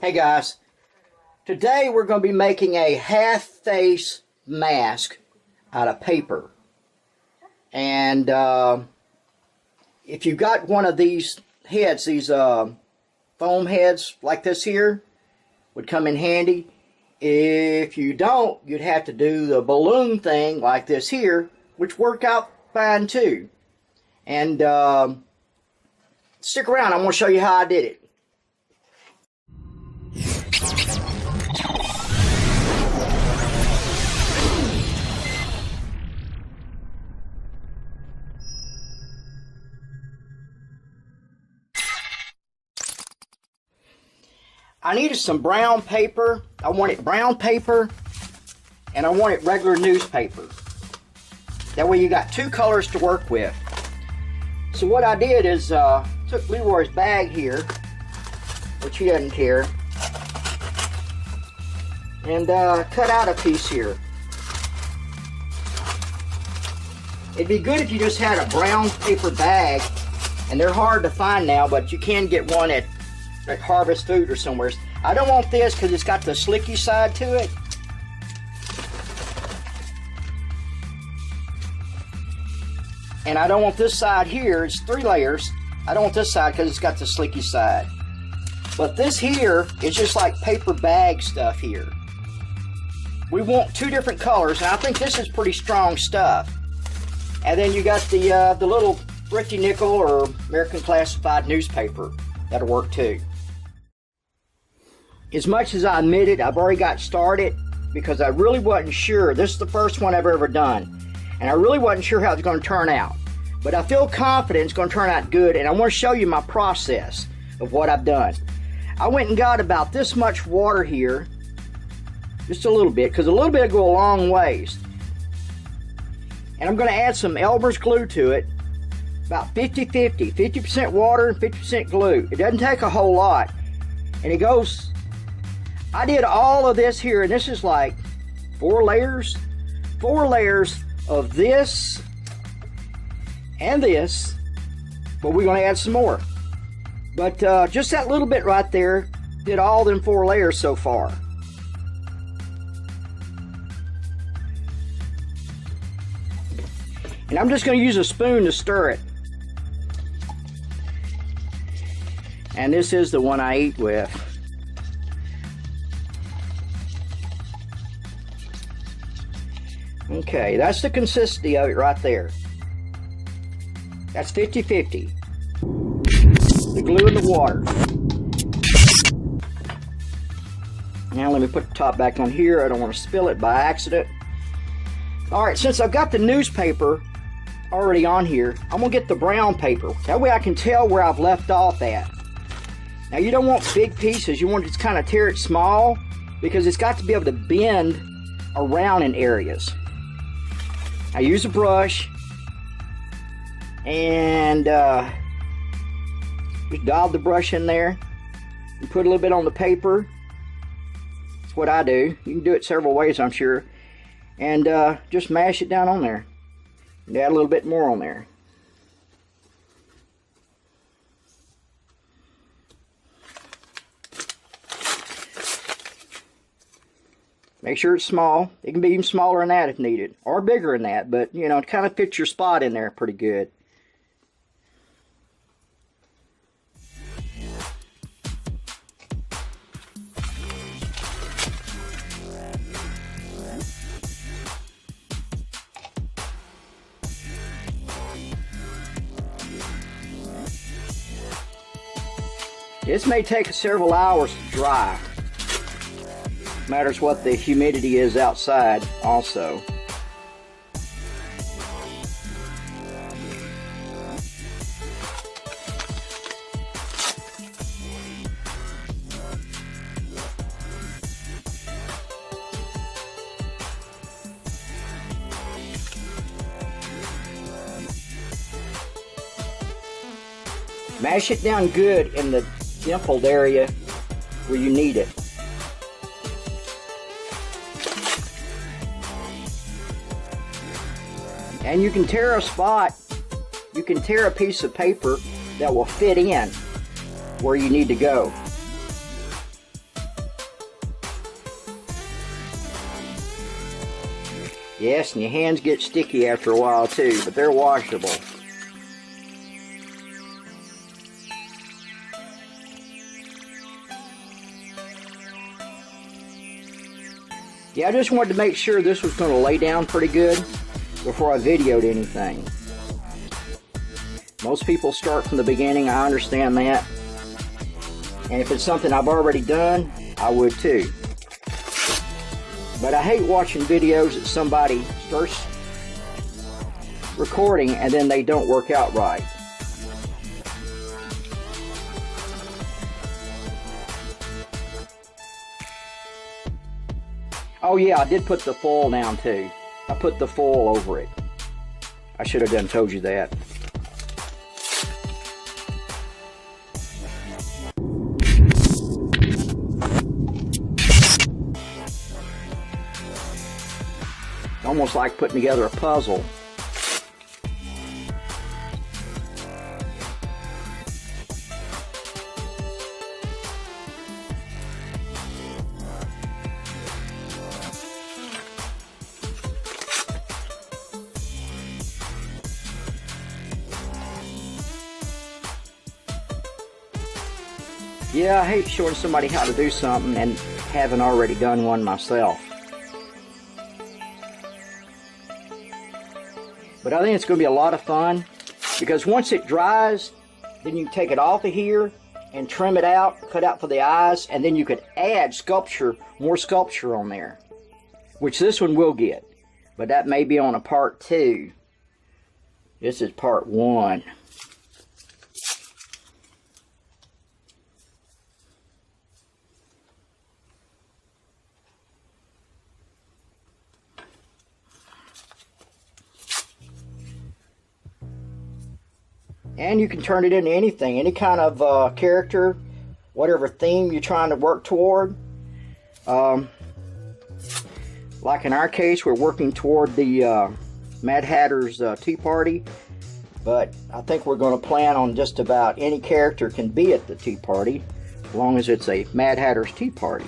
Hey guys, today we're going to be making a half-face mask out of paper. And if you got one of these heads, these foam heads like this here, would come in handy. If you don't, you'd have to do the balloon thing like this here, which worked out fine too. And stick around, I'm going to show you how I did it. I needed some brown paper. I wanted brown paper and I wanted regular newspaper. That way you got two colors to work with. So what I did is took Leroy's bag here, which he doesn't care, and cut out a piece here. It'd be good if you just had a brown paper bag, and they're hard to find now, but you can get one at Harvest Food or somewhere. I don't want this because it's got the slicky side to it. And I don't want this side here. It's 3 layers. I don't want this side because it's got the slicky side. But this here is just like paper bag stuff here. We want 2 different colors, and I think this is pretty strong stuff. And then you got the little Thrifty Nickel or American Classified newspaper. That'll work too. As much as I admitted, I've already got started because I really wasn't sure. This is the first one I've ever done. And I really wasn't sure how it's going to turn out. But I feel confident it's going to turn out good, and I want to show you my process of what I've done. I went and got about this much water here. Just a little bit, because a little bit will go a long ways. And I'm going to add some Elmer's glue to it. About 50-50. 50% water and 50% glue. It doesn't take a whole lot. And it goes... I did all of this here, and this is like 4 layers. 4 layers of this and this, but we're going to add some more. But just that little bit right there did all them 4 layers so far. And I'm just going to use a spoon to stir it. And this is the one I eat with. Okay, that's the consistency of it right there. That's 50-50. The glue and the water. Now let me put the top back on here. I don't want to spill it by accident. Alright, since I've got the newspaper already on here, I'm going to get the brown paper. That way I can tell where I've left off at. Now you don't want big pieces. You want to just kind of tear it small because it's got to be able to bend around in areas. I use a brush and just dab the brush in there and put a little bit on the paper. That's what I do. You can do it several ways, I'm sure. And just mash it down on there. And add a little bit more on there. Make sure it's small. It can be even smaller than that if needed. Or bigger than that. But, you know, it kind of fits your spot in there pretty good. This may take several hours to dry. Matters what the humidity is outside also. Mash it down good in the dimpled area where you need it. And you can tear a spot, you can tear a piece of paper that will fit in where you need to go. Yes, and your hands get sticky after a while too, but they're washable. Yeah, I just wanted to make sure this was going to lay down pretty good before I videoed anything. Most people start from the beginning, I understand that. And if it's something I've already done, I would too. But I hate watching videos that somebody starts recording and then they don't work out right. Oh yeah, I did put the foil down too. I put the foil over it. I should have done told you that. Almost like putting together a puzzle. Yeah, I hate showing somebody how to do something and haven't already done one myself. But I think it's going to be a lot of fun, because once it dries, then you can take it off of here and trim it out, cut out for the eyes, and then you could add sculpture, more sculpture on there, which this one will get. But that may be on a part 2. This is part 1. And you can turn it into anything, any kind of character, whatever theme you're trying to work toward. Like in our case, we're working toward the Mad Hatter's Tea Party. But I think we're going to plan on just about any character can be at the tea party, as long as it's a Mad Hatter's Tea Party.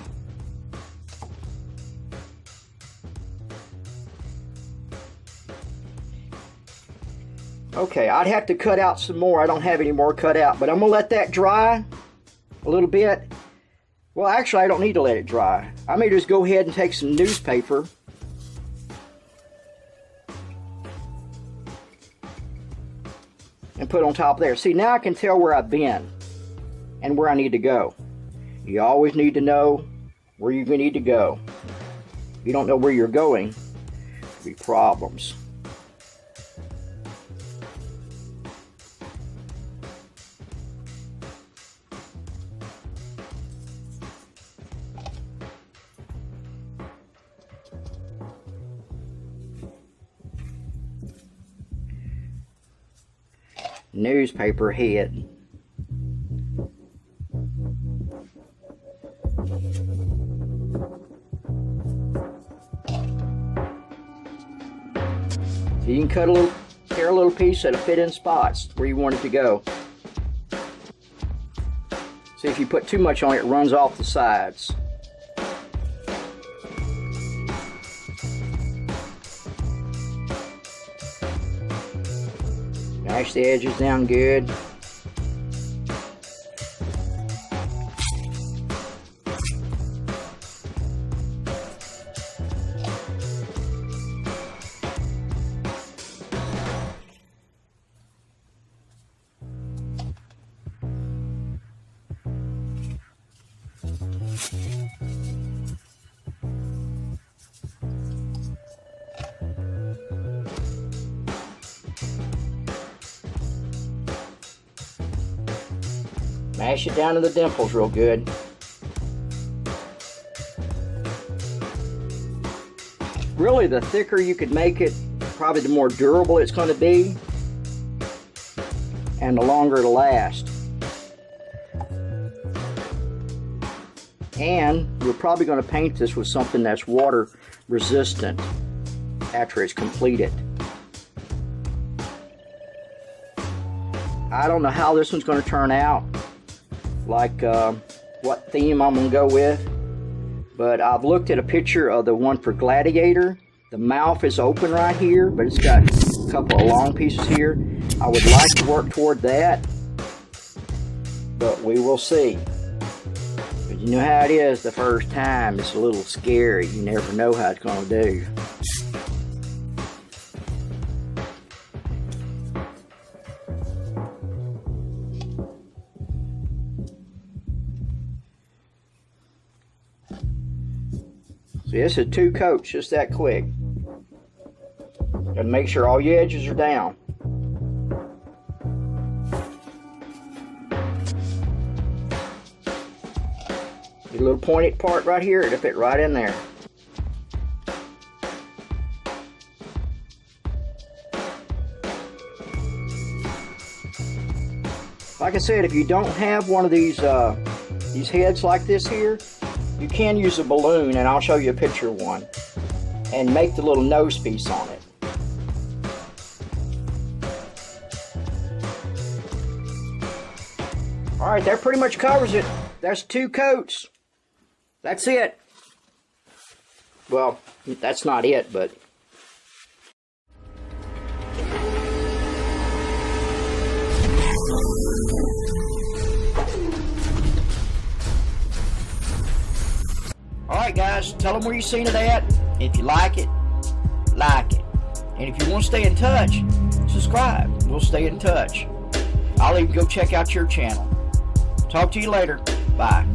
Okay, I'd have to cut out some more. I don't have any more cut out, but I'm going to let that dry a little bit. Well, actually, I don't need to let it dry. I may just go ahead and take some newspaper and put on top there. See, now I can tell where I've been and where I need to go. You always need to know where you need to go. If you don't know where you're going, there'll be problems. Newspaper head. So you can cut a little, tear a little piece that'll fit in spots where you want it to go. See, if you put too much on it, it runs off the sides. Mash the edges down good. Mash it down to the dimples real good. Really, the thicker you could make it, probably the more durable it's going to be, and the longer it'll last. And we're probably going to paint this with something that's water resistant after it's completed. I don't know how this one's going to turn out, like what theme I'm going to go with, but I've looked at a picture of the one for Gladiator, The mouth is open right here, but it's got a couple of long pieces here. I would like to work toward that, but we will see. But you know how it is the first time. It's a little scary. You never know how it's going to do. See, this is 2 coats, just that quick. Gotta make sure all your edges are down. Get a little pointed part right here, it'll fit right in there. Like I said, if you don't have one of these heads like this here, you can use a balloon, and I'll show you a picture of one, and make the little nose piece on it. Alright, that pretty much covers it. That's 2 coats. That's it. Well, that's not it, but... Alright guys, tell them where you seen it at. If you like it, like it. And if you want to stay in touch, subscribe. We'll stay in touch. I'll even go check out your channel. Talk to you later. Bye.